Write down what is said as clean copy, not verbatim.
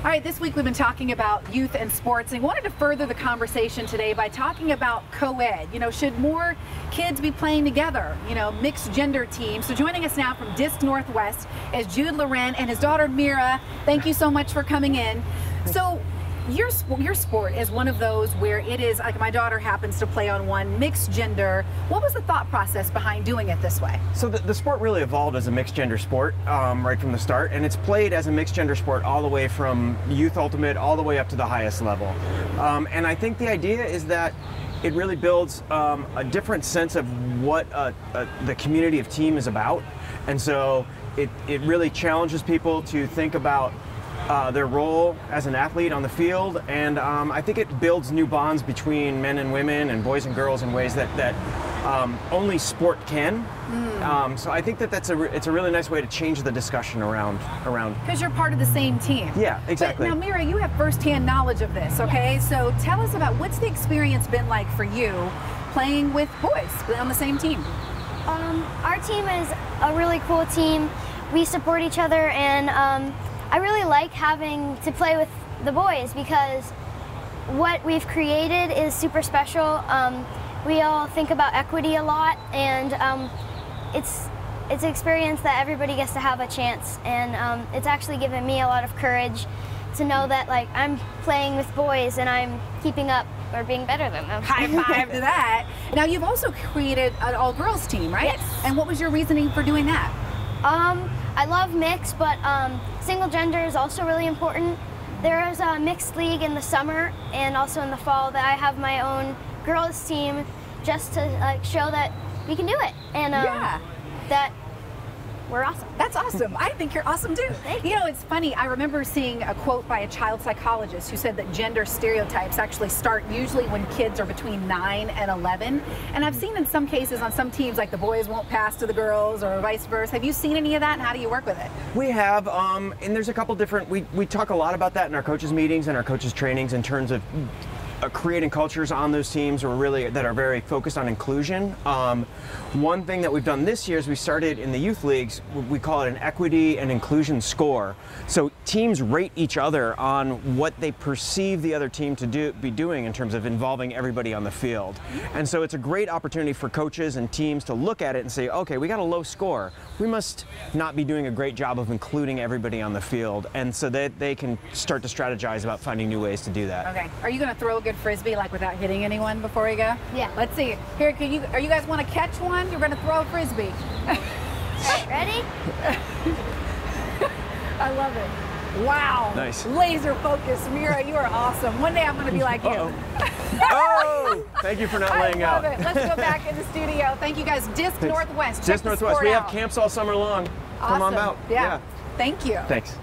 All right, this week we've been talking about youth and sports, and wanted to further the conversation today by talking about co-ed. You know, should more kids be playing together? You know, mixed gender teams. So joining us now from Disc Northwest is Jude Loren and his daughter Mira. Thank you so much for coming in. So your sport is one of those where it is, like my daughter happens to play on one, mixed gender. What was the thought process behind doing it this way? So the sport really evolved as a mixed gender sport right from the start, and it's played as a mixed gender sport all the way from youth ultimate all the way up to the highest level. And I think the idea is that it really builds a different sense of what the community of team is about. And so it really challenges people to think about their role as an athlete on the field, and I think it builds new bonds between men and women and boys and girls in ways that only sport can. So I think that it's a really nice way to change the discussion around. Because you're part of the same team. Yeah, exactly. But now, Mira, you have firsthand knowledge of this, okay? Yes. So tell us about what's the experience been like for you playing with boys on the same team? Our team is a really cool team. We support each other, and I really like having to play with the boys because what we've created is super special. We all think about equity a lot, and it's an experience that everybody gets to have a chance, and it's actually given me a lot of courage to know that like I'm playing with boys and I'm keeping up or being better than them. High five to that. Now you've also created an all-girls team, right? Yes. And what was your reasoning for doing that? I love mixed, but single gender is also really important. There is a mixed league in the summer and also in the fall that I have my own girls team just to like show that we can do it, and that we're awesome. That's awesome. I think you're awesome too. Thank you. You know, it's funny. I remember seeing a quote by a child psychologist who said that gender stereotypes actually start usually when kids are between 9 and 11. And I've seen in some cases on some teams like the boys won't pass to the girls or vice versa. Have you seen any of that, and how do you work with it? We have, and there's a couple different, we talk a lot about that in our coaches meetings and our coaches trainings in terms of creating cultures on those teams that are very focused on inclusion. One thing that we've done this year is we started in the youth leagues, we call it an equity and inclusion score. So teams rate each other on what they perceive the other team to be doing in terms of involving everybody on the field. And so it's a great opportunity for coaches and teams to look at it and say, okay, we got a low score. We must not be doing a great job of including everybody on the field. And so that they can start to strategize about finding new ways to do that. Okay. Are you going to throw a good Frisbee like without hitting anyone before we go? Yeah. Let's see. Here, are you guys want to catch one? You're going to throw a Frisbee. All right, ready? I love it. Wow. Nice. Laser focus. Mira, you are awesome. One day I'm going to be like you. Oh! Thank you for not laying out. I love it. Let's go back in the studio. Thank you guys. Disc Northwest. Disc Northwest. We have camps all summer long. Awesome. Come on out. Yeah. Thank you. Thanks.